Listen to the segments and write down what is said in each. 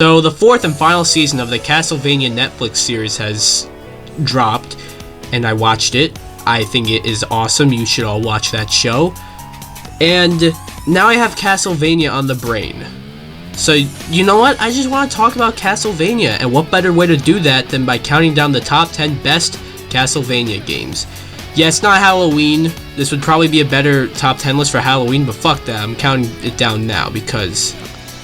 So the fourth and final season of the Castlevania Netflix series has dropped, and I watched it. I think it is awesome. You should all watch that show. And now I have Castlevania on the brain. So, you know what? I just want to talk about Castlevania, and what better way to do that than by counting down the top 10 best Castlevania games. Yeah, it's not Halloween. This would probably be a better top 10 list for Halloween, but fuck that. I'm counting it down now because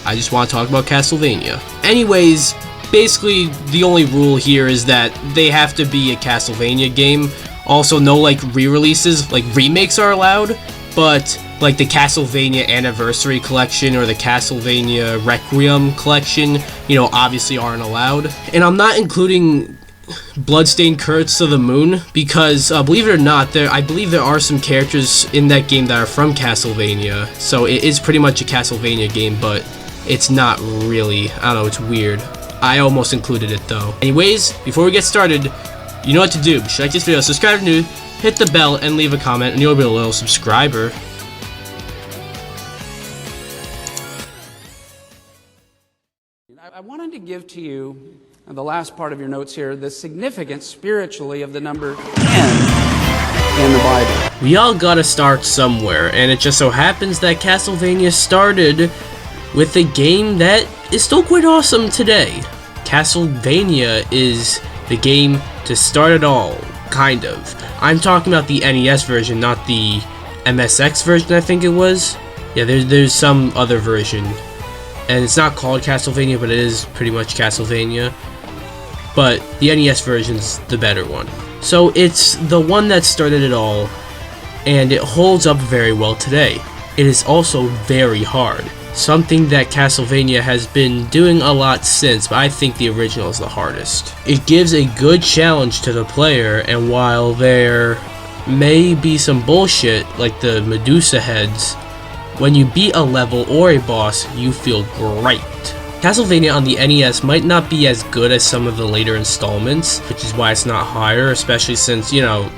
I just want to talk about Castlevania. Anyways, basically the only rule here is that they have to be a Castlevania game. Also, no like re-releases, like remakes are allowed, but like the Castlevania Anniversary Collection or the Castlevania Requiem Collection, you know, obviously aren't allowed. And I'm not including Bloodstained Curse of the Moon because, believe it or not, I believe there are some characters in that game that are from Castlevania, so it is pretty much a Castlevania game, but it's not really. I don't know, it's weird. I almost included it though. Anyways, before we get started, you know what to do. If you like this video, subscribe if new, hit the bell, and leave a comment, and you'll be a little subscriber. I wanted to give to you, the last part of your notes here, the significance spiritually of the number 10 in the Bible. We all gotta start somewhere, and it just so happens that Castlevania started with a game that is still quite awesome today. Castlevania is the game to start it all, kind of. I'm talking about the NES version, not the MSX version, I think it was. Yeah, there's some other version. And it's not called Castlevania, but it is pretty much Castlevania. But the NES version's the better one. So it's the one that started it all, and it holds up very well today. It is also very hard. Something that Castlevania has been doing a lot since, but I think the original is the hardest. It gives a good challenge to the player, and while there may be some bullshit, like the Medusa heads, when you beat a level or a boss, you feel great. Castlevania on the NES might not be as good as some of the later installments, which is why it's not higher, especially since, you know,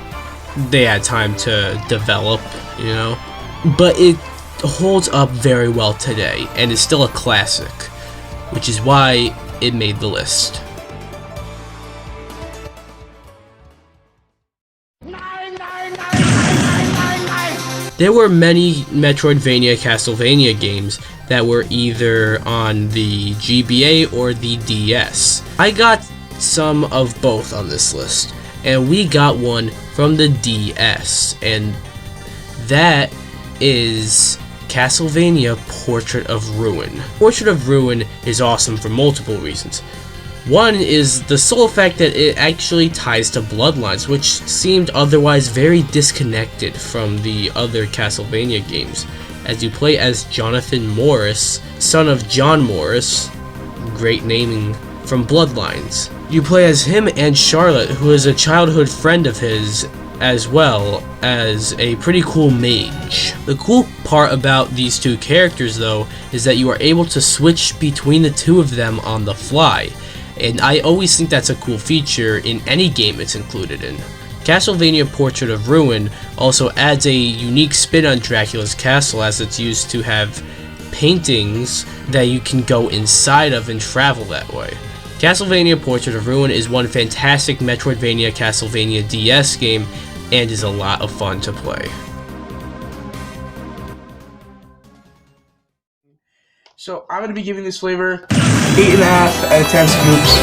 they had time to develop, you know. But it holds up very well today, and is still a classic, which is why it made the list. There were many Metroidvania Castlevania games that were either on the GBA or the DS. I got some of both on this list, and we got one from the DS, and that is Castlevania Portrait of Ruin. Portrait of Ruin is awesome for multiple reasons. One is the sole fact that it actually ties to Bloodlines, which seemed otherwise very disconnected from the other Castlevania games, as you play as Jonathan Morris, son of John Morris, great naming, from Bloodlines. You play as him and Charlotte, who is a childhood friend of his, as well as a pretty cool mage. The cool part about these two characters, though, is that you are able to switch between the two of them on the fly. And I always think that's a cool feature in any game it's included in. Castlevania Portrait of Ruin also adds a unique spin on Dracula's castle, as it's used to have paintings that you can go inside of and travel that way. Castlevania Portrait of Ruin is one fantastic Metroidvania Castlevania DS game and is a lot of fun to play. So I'm going to be giving this flavor 8.5 out of 10 scoops.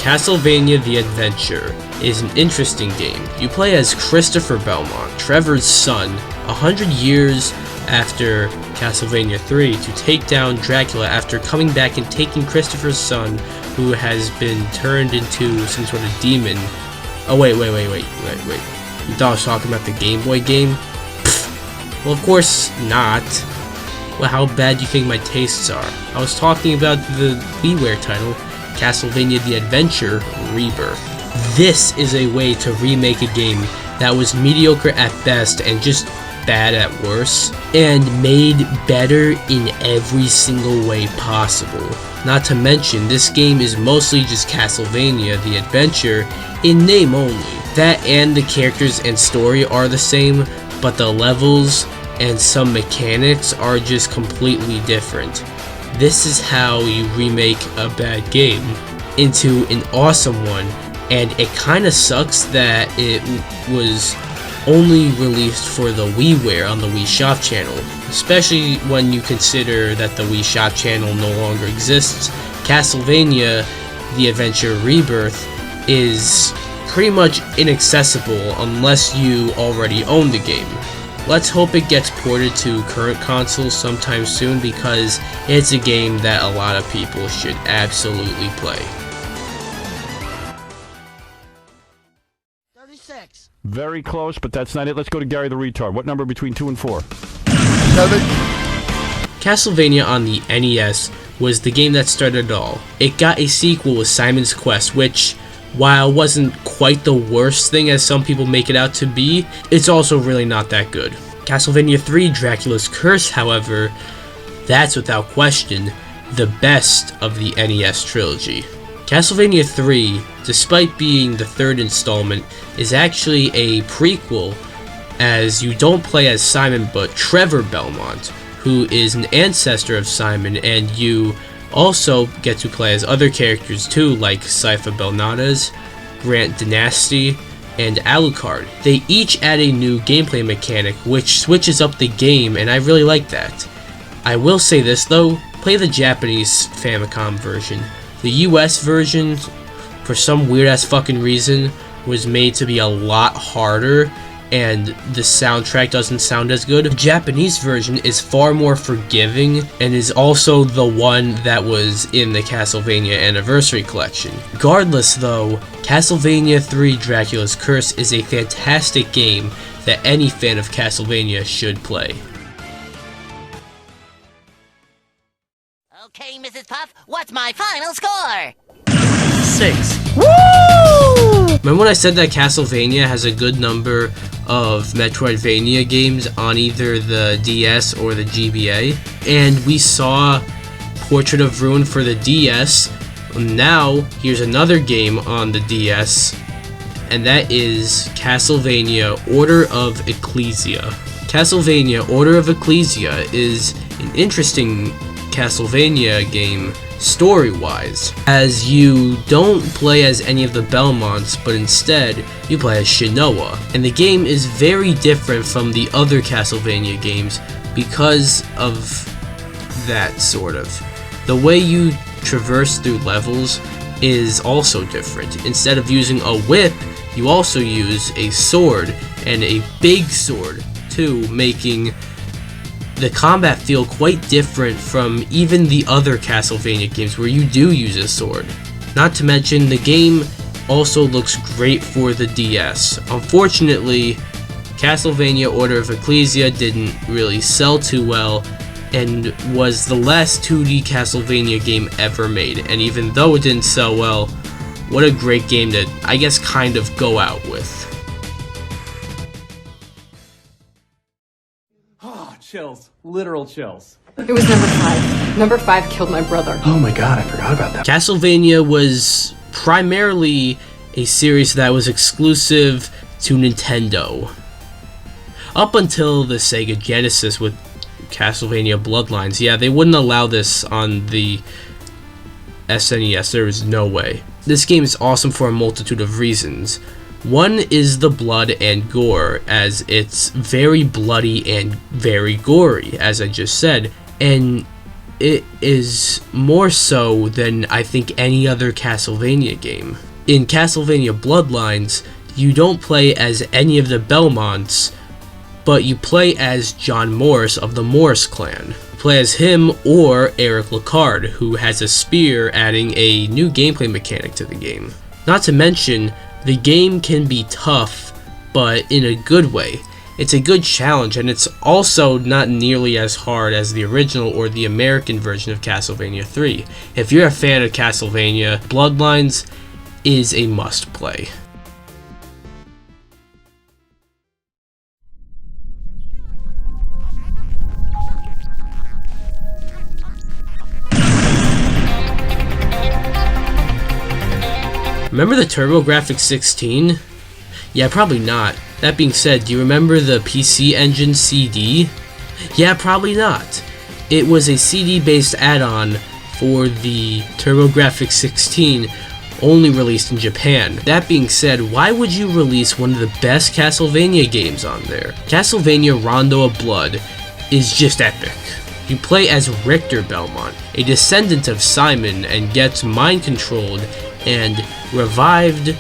Castlevania The Adventure is an interesting game. You play as Christopher Belmont, Trevor's son, 100 years after Castlevania 3 to take down Dracula after coming back and taking Christopher's son, who has been turned into some sort of demon. Oh wait. You thought I was talking about the Game Boy game? Pfft. Well, of course not. Well, how bad do you think my tastes are? I was talking about the WiiWare title, Castlevania The Adventure Rebirth. This is a way to remake a game that was mediocre at best and just bad at worst, and made better in every single way possible. Not to mention, this game is mostly just Castlevania The Adventure in name only. That and the characters and story are the same, but the levels and some mechanics are just completely different. This is how you remake a bad game into an awesome one, and it kind of sucks that it was only released for the WiiWare on the Wii Shop channel, especially when you consider that the Wii Shop channel no longer exists. Castlevania The Adventure Rebirth is pretty much inaccessible unless you already own the game. Let's hope it gets ported to current consoles sometime soon, because it's a game that a lot of people should absolutely play. 36. Very close, but that's not it. Let's go to Gary the Retard. What number between 2 and 4? 7. Castlevania on the NES was the game that started it all. It got a sequel with Simon's Quest, which, while wasn't quite the worst thing as some people make it out to be, it's also really not that good. Castlevania 3 Dracula's Curse, however, that's without question the best of the NES trilogy. Castlevania 3, despite being the third installment, is actually a prequel, as you don't play as Simon but Trevor Belmont, who is an ancestor of Simon, and you also get to play as other characters too, like Sypha Belnades, Grant Dynasty, and Alucard. They each add a new gameplay mechanic which switches up the game, and I really like that. I will say this though, play the Japanese Famicom version. The US version, for some weird ass fucking reason, was made to be a lot harder, and the soundtrack doesn't sound as good. The Japanese version is far more forgiving, and is also the one that was in the Castlevania Anniversary Collection. Regardless though, Castlevania 3 Dracula's Curse is a fantastic game that any fan of Castlevania should play. Okay, Mrs. Puff, what's my final score? 6. Remember when I said that Castlevania has a good number of Metroidvania games on either the DS or the GBA? And we saw Portrait of Ruin for the DS. Now, here's another game on the DS, and that is Castlevania Order of Ecclesia. Castlevania Order of Ecclesia is an interesting Castlevania game story-wise, as you don't play as any of the Belmonts, but instead you play as Shinoa, and the game is very different from the other Castlevania games because of that, sort of. The way you traverse through levels is also different. Instead of using a whip, you also use a sword, and a big sword too, making the combat feel quite different from even the other Castlevania games where you do use a sword. Not to mention, the game also looks great for the DS. Unfortunately, Castlevania Order of Ecclesia didn't really sell too well, and was the last 2D Castlevania game ever made. And even though it didn't sell well, what a great game to, I guess, kind of go out with. Chills. Literal chills. It was number 5. Number 5 killed my brother. Oh my god, I forgot about that. Castlevania was primarily a series that was exclusive to Nintendo. Up until the Sega Genesis with Castlevania Bloodlines. Yeah, they wouldn't allow this on the SNES. There was no way. This game is awesome for a multitude of reasons. One is the blood and gore, as it's very bloody and very gory, as I just said, and it is more so than I think any other Castlevania game. In Castlevania Bloodlines, you don't play as any of the Belmonts, but you play as John Morris of the Morris clan. You play as him or Eric Lacard, who has a spear, adding a new gameplay mechanic to the game. Not to mention, the game can be tough, but in a good way. It's a good challenge, and it's also not nearly as hard as the original or the American version of Castlevania 3. If you're a fan of Castlevania, Bloodlines is a must-play. Remember the TurboGrafx 16? Yeah, probably not. That being said, do you remember the PC Engine CD? Yeah, probably not. it was a CD-based add-on for the TurboGrafx-16, only released in Japan. That being said, why would you release one of the best Castlevania games on there? Castlevania Rondo of Blood is just epic. You play as Richter Belmont, a descendant of Simon, and gets mind-controlled and revived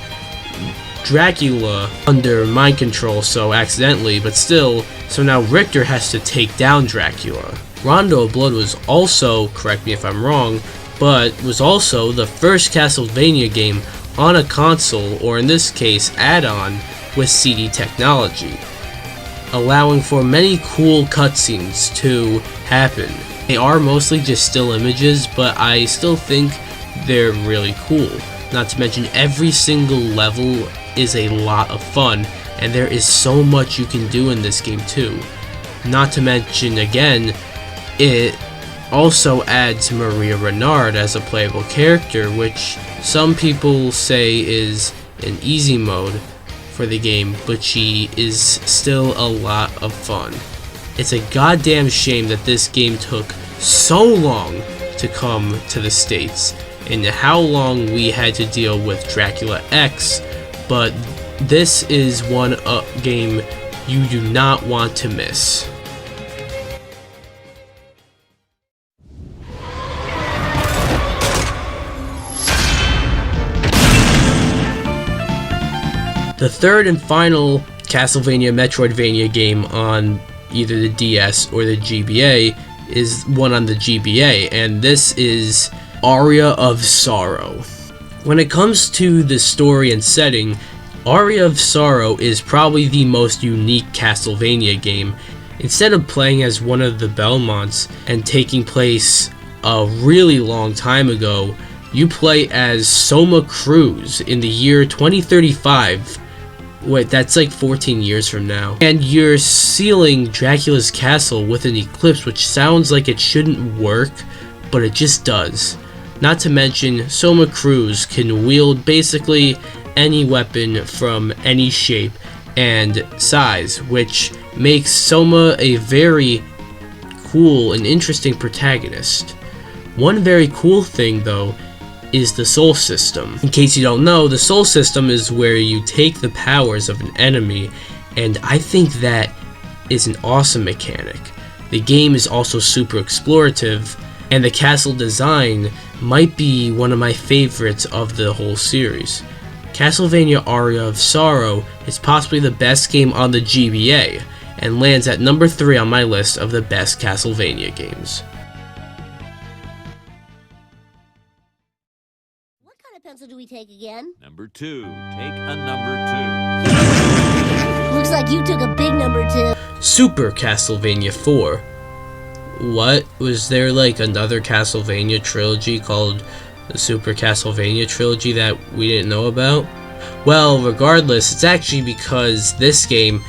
Dracula under mind control, so accidentally, but still, so now Richter has to take down Dracula. Rondo of Blood was also, correct me if I'm wrong, but was also the first Castlevania game on a console, or in this case, add-on, with CD technology, allowing for many cool cutscenes to happen. They are mostly just still images, but I still think they're really cool. Not to mention, every single level is a lot of fun, and there is so much you can do in this game too. Not to mention, again, it also adds Maria Renard as a playable character, which some people say is an easy mode for the game, but she is still a lot of fun. It's a goddamn shame that this game took so long to come to the States, and how long we had to deal with Dracula X, but this is one game you do not want to miss. The third and final Castlevania Metroidvania game on either the DS or the GBA is one on the GBA, and this is Aria of Sorrow. When it comes to the story and setting, Aria of Sorrow is probably the most unique Castlevania game. Instead of playing as one of the Belmonts and taking place a really long time ago, you play as Soma Cruz in the year 2035. Wait, that's like 14 years from now. And you're sealing Dracula's castle with an eclipse, which sounds like it shouldn't work, but it just does. Not to mention, Soma Cruz can wield basically any weapon from any shape and size, which makes Soma a very cool and interesting protagonist. One very cool thing, though, is the soul system. In case you don't know, the soul system is where you take the powers of an enemy, and I think that is an awesome mechanic. The game is also super explorative, and the castle design might be one of my favorites of the whole series. Castlevania Aria of Sorrow is possibly the best game on the GBA, and lands at number 3 on my list of the best Castlevania games. Pencil do we take again? Number 2. Take a number 2. Looks like you took a big number 2. Super Castlevania 4. What? Was there like another Castlevania trilogy called the Super Castlevania trilogy that we didn't know about? Well, regardless, it's actually because this game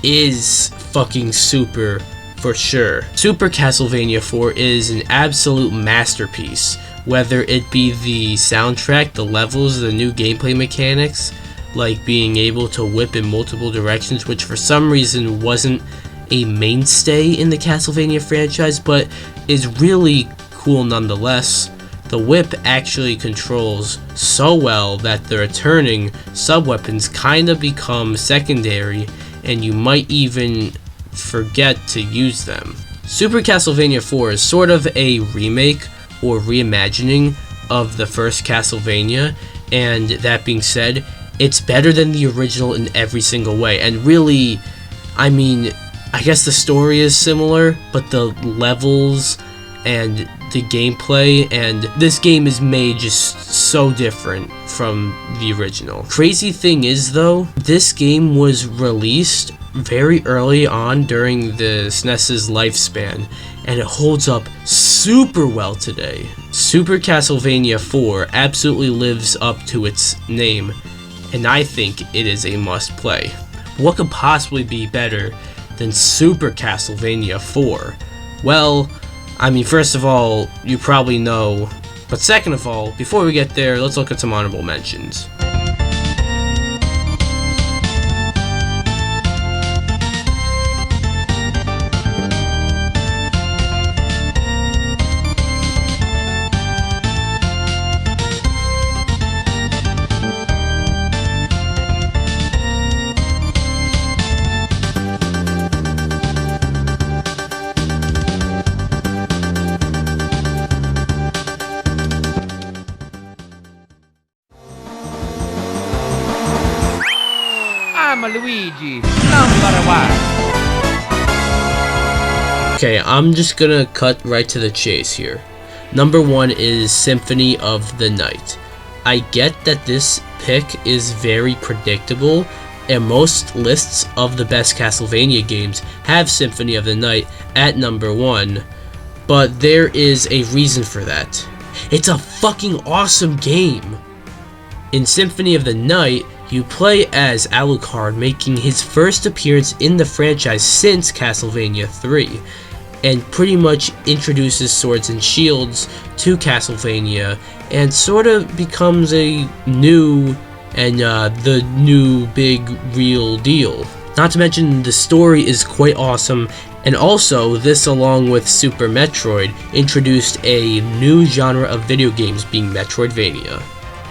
is fucking super for sure. Super Castlevania 4 is an absolute masterpiece. Whether it be the soundtrack, the levels, the new gameplay mechanics, like being able to whip in multiple directions, which for some reason wasn't a mainstay in the Castlevania franchise, but is really cool nonetheless. The whip actually controls so well that the returning sub-weapons kinda become secondary, and you might even forget to use them. Super Castlevania 4 is sort of a remake or reimagining of the first Castlevania, and that being said, it's better than the original in every single way. And really, I mean, I guess the story is similar, but the levels and the gameplay and this game is made just so different from the original. Crazy thing is though, this game was released very early on during the SNES's lifespan, and it holds up super well today. Super Castlevania 4 absolutely lives up to its name, and I think it is a must play. What could possibly be better than Super Castlevania 4? Well, I mean, first of all, you probably know, but second of all, before we get there, let's look at some honorable mentions. I'm Luigi, #1. Okay, I'm just gonna cut right to the chase here. Number 1 is Symphony of the Night. I get that this pick is very predictable, and most lists of the best Castlevania games have Symphony of the Night at number 1, but there is a reason for that. It's a fucking awesome game! In Symphony of the Night, you play as Alucard, making his first appearance in the franchise since Castlevania 3, and pretty much introduces swords and shields to Castlevania, and sort of becomes a new and the new big real deal. Not to mention the story is quite awesome, and also this, along with Super Metroid, introduced a new genre of video games, being Metroidvania.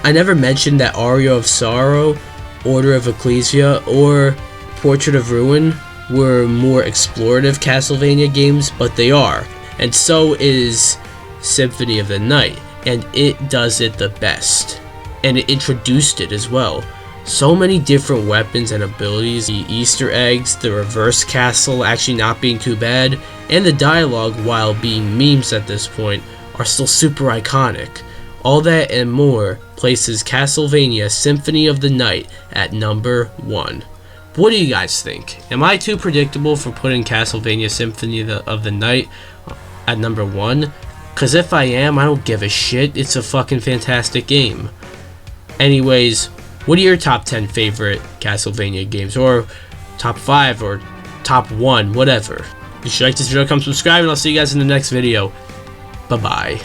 I never mentioned that Aria of Sorrow, Order of Ecclesia, or Portrait of Ruin were more explorative Castlevania games, but they are, and so is Symphony of the Night, and it does it the best, and it introduced it as well. So many different weapons and abilities, the Easter eggs, the reverse castle actually not being too bad, and the dialogue, while being memes at this point, are still super iconic. All that and more places Castlevania Symphony of the Night at number 1. What do you guys think? Am I too predictable for putting Castlevania Symphony of the Night at number 1? Cause if I am, I don't give a shit. It's a fucking fantastic game. Anyways, what are your top 10 favorite Castlevania games? Or top 5 or top 1, whatever. If you like this video, come subscribe, and I'll see you guys in the next video. Bye-bye.